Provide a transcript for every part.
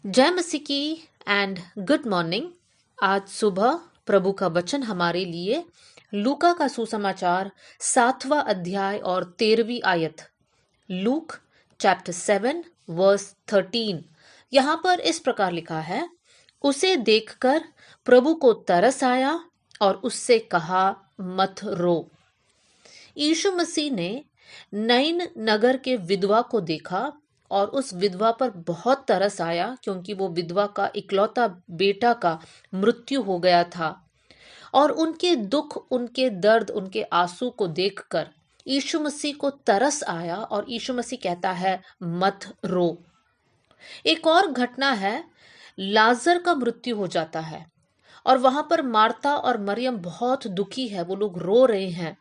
जय मसीह की and good morning. आज सुबह प्रभु का वचन हमारे लिए लूका का सुसमाचार 7वां अध्याय और 13वीं आयत। Luke chapter 7 verse 13। यहाँ पर इस प्रकार लिखा है, उसे देखकर प्रभु को तरस आया और उससे कहा, मत रो। यीशु मसीह ने नैन नगर के विधवा को देखा और उस विधवा पर बहुत तरस आया, क्योंकि वो विधवा का इकलौता बेटा का मृत्यु हो गया था। और उनके दुख, उनके दर्द, उनके आंसू को देखकर यीशु मसीह को तरस आया और यीशु मसीह कहता है, मत रो। एक और घटना है, लाजर का मृत्यु हो जाता है और वहां पर मार्था और मरियम बहुत दुखी है, वो लोग रो रहे हैं।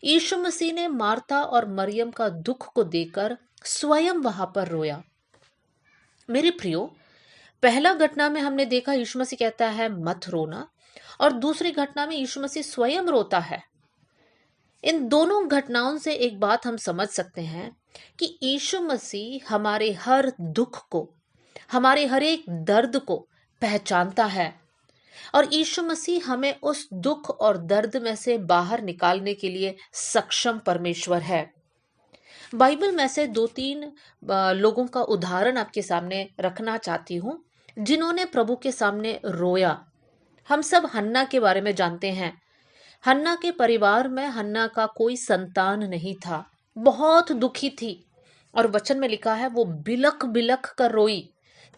यीशु मसीह ने मार्था और मरियम का दुख को देखकर स्वयं वहां पर रोया। मेरे प्रियो, पहला घटना में हमने देखा यीशु मसीह कहता है मत रोना, और दूसरी घटना में यीशु मसीह स्वयं रोता है। इन दोनों घटनाओं से एक बात हम समझ सकते हैं कि यीशु मसीह हमारे हर दुख को, हमारे हर एक दर्द को पहचानता है और यीशु मसीह हमें उस दुख और दर्द में से बाहर निकालने के लिए सक्षम परमेश्वर है। बाइबल में से 2-3 लोगों का उदाहरण आपके सामने रखना चाहती हूँ जिन्होंने प्रभु के सामने रोया। हम सब हन्ना के बारे में जानते हैं। हन्ना के परिवार में हन्ना का कोई संतान नहीं था, बहुत दुखी थी और वचन में लिखा है वो बिलख बिलख कर रोई।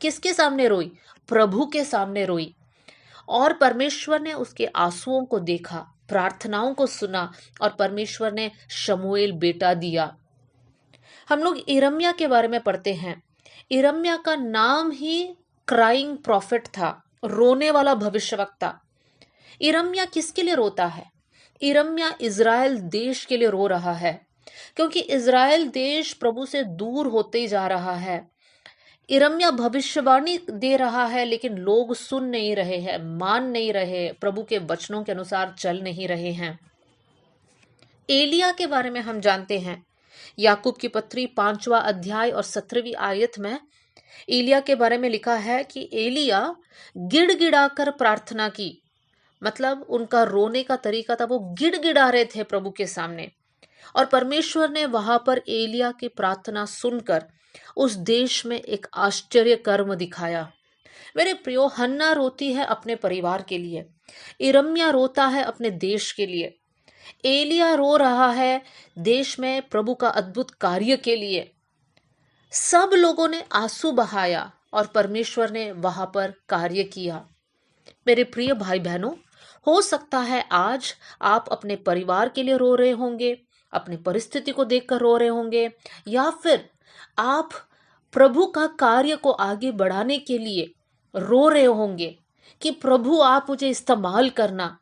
किसके सामने रोई? प्रभु के सामने रोई। और परमेश्वर ने उसके आंसुओं को देखा, प्रार्थनाओं को सुना और परमेश्वर ने शमूएल बेटा दिया। हम लोग यिर्मयाह के बारे में पढ़ते हैं। यिर्मयाह का नाम ही क्राइंग प्रॉफिट था, रोने वाला भविष्यवक्ता। यिर्मयाह किसके लिए रोता है? यिर्मयाह इज़राइल देश के लिए रो रहा है, क्योंकि इज़राइल देश प्रभु से दूर होते जा रहा है। यिर्मयाह भविष्यवाणी दे रहा है, लेकिन लोग सुन नहीं रहे हैं, मान नहीं रहे, प्रभु के वचनों के अनुसार चल नहीं रहे हैं। एलिया के बारे में हम जानते हैं। याकूब की पत्री 5वां अध्याय और 17वीं आयत में एलिया के बारे में लिखा है कि एलिया गिड़गिड़ाकर प्रार्थना की। मतलब उनका रोने का तरीका था, वो गिड़गिड़ा रहे थे प्रभु के सामने, और परमेश्वर ने वहां पर एलिया की प्रार्थना सुनकर उस देश में एक आश्चर्य कर्म दिखाया। मेरे प्रियो, हन्ना रोती है अपने परिवार के लिए, यिर्मयाह रोता है अपने देश के लिए, एलिया रो रहा है देश में प्रभु का अद्भुत कार्य के लिए। सब लोगों ने आंसू बहाया और परमेश्वर ने वहां पर कार्य किया। मेरे प्रिय भाई बहनों, हो सकता है आज आप अपने परिवार के लिए रो रहे होंगे, अपनी परिस्थिति को देखकर रो रहे होंगे, या फिर आप प्रभु का कार्य को आगे बढ़ाने के लिए रो रहे होंगे कि प्रभु आप मुझे इस्तेमाल करना।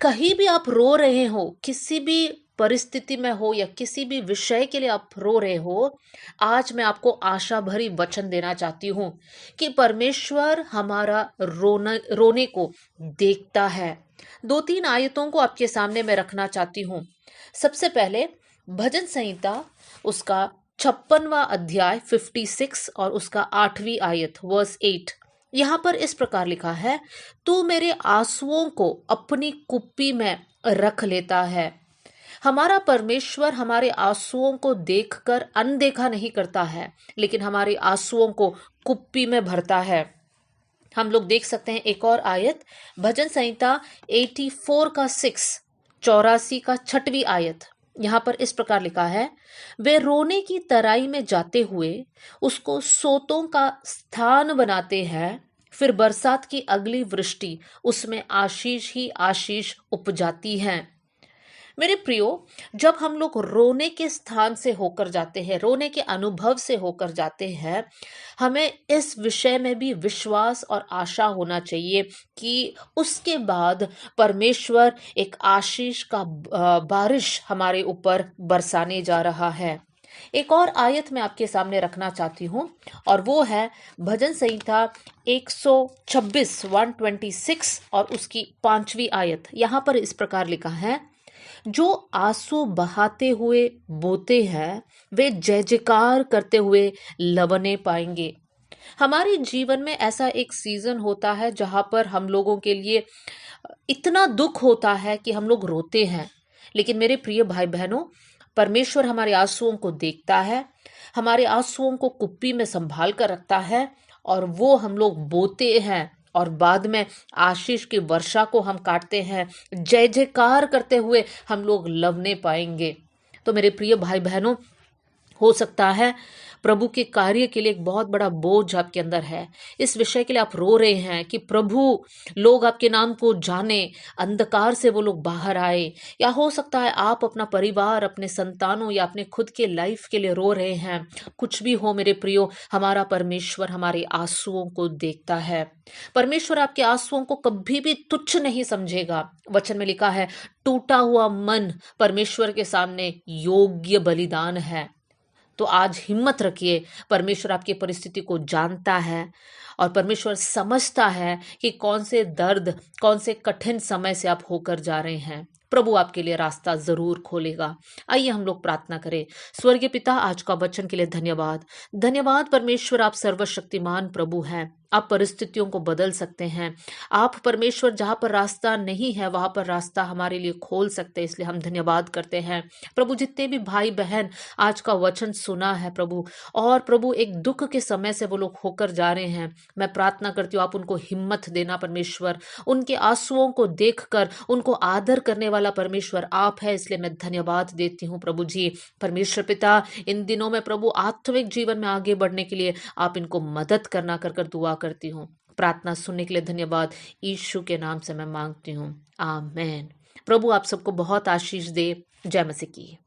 कहीं भी आप रो रहे हो, किसी भी परिस्थिति में हो या किसी भी विषय के लिए आप रो रहे हो, आज मैं आपको आशा भरी वचन देना चाहती हूँ कि परमेश्वर हमारा रोने को देखता है। 2-3 आयतों को आपके सामने मैं रखना चाहती हूँ। सबसे पहले भजन संहिता उसका 56वां अध्याय 56 और उसका 8वीं आयत वर्स 8। यहाँ पर इस प्रकार लिखा है, तू मेरे आंसुओं को अपनी कुप्पी में रख लेता है। हमारा परमेश्वर हमारे आंसुओं को देखकर अनदेखा नहीं करता है, लेकिन हमारे आंसुओं को कुप्पी में भरता है। हम लोग देख सकते हैं एक और आयत, भजन संहिता 84 का 6, 84 का 6वीं आयत। यहाँ पर इस प्रकार लिखा है, वे रोने की तराई में जाते हुए उसको सोतों का स्थान बनाते हैं, फिर बरसात की अगली वृष्टि उसमें आशीष ही आशीष उपजाती है। मेरे प्रियो, जब हम लोग रोने के स्थान से होकर जाते हैं, रोने के अनुभव से होकर जाते हैं, हमें इस विषय में भी विश्वास और आशा होना चाहिए कि उसके बाद परमेश्वर एक आशीष का बारिश हमारे ऊपर बरसाने जा रहा है। एक और आयत मैं आपके सामने रखना चाहती हूँ, और वो है भजन संहिता 126 126 और उसकी 5वीं आयत। यहाँ पर इस प्रकार लिखा है, जो आंसू बहाते हुए बोते हैं वे जय जयकार करते हुए लवने पाएंगे। हमारे जीवन में ऐसा एक सीजन होता है जहां पर हम लोगों के लिए इतना दुख होता है कि हम लोग रोते हैं। लेकिन मेरे प्रिय भाई बहनों, परमेश्वर हमारे आंसुओं को देखता है, हमारे आंसुओं को कुप्पी में संभाल कर रखता है, और वो हम लोग बोते हैं और बाद में आशीष की वर्षा को हम काटते हैं। जय जयकार करते हुए हम लोग लवने पाएंगे। तो मेरे प्रिय भाई बहनों, हो सकता है प्रभु के कार्य के लिए एक बहुत बड़ा बोझ आपके अंदर है। इस विषय के लिए आप रो रहे हैं कि प्रभु, लोग आपके नाम को जाने, अंधकार से वो लोग बाहर आए। या हो सकता है आप अपना परिवार, अपने संतानों या अपने खुद के लाइफ के लिए रो रहे हैं। कुछ भी हो मेरे प्रियो, हमारा परमेश्वर हमारे आंसुओं को देखता है। परमेश्वर आपके आंसुओं को कभी भी तुच्छ नहीं समझेगा। वचन में लिखा है, टूटा हुआ मन परमेश्वर के सामने योग्य बलिदान है। तो आज हिम्मत रखिए, परमेश्वर आपकी परिस्थिति को जानता है और परमेश्वर समझता है कि कौन से दर्द, कौन से कठिन समय से आप होकर जा रहे हैं। प्रभु आपके लिए रास्ता जरूर खोलेगा। आइए हम लोग प्रार्थना करें। स्वर्गीय पिता, आज का वचन के लिए धन्यवाद। धन्यवाद परमेश्वर, आप सर्वशक्तिमान प्रभु हैं। आप परिस्थितियों को बदल सकते हैं। आप परमेश्वर जहां पर रास्ता नहीं है वहां पर रास्ता हमारे लिए खोल सकते हैं, इसलिए हम धन्यवाद करते हैं। प्रभु, जितने भी भाई बहन आज का वचन सुना है प्रभु, और प्रभु एक दुख के समय से वो लोग होकर जा रहे हैं, मैं प्रार्थना करती हूँ आप उनको हिम्मत देना परमेश्वर। उनके आंसुओं को देखकर उनको आदर करने वाला परमेश्वर आप है, इसलिए मैं धन्यवाद देती हूँ प्रभु जी। परमेश्वर पिता, इन दिनों में प्रभु आत्मिक जीवन में आगे बढ़ने के लिए आप इनको मदद करना कर दुआ करती हूँ। प्रार्थना सुनने के लिए धन्यवाद। यीशु के नाम से मैं मांगती हूँ, आमेन। प्रभु आप सबको बहुत आशीष दे। जय मसीह की।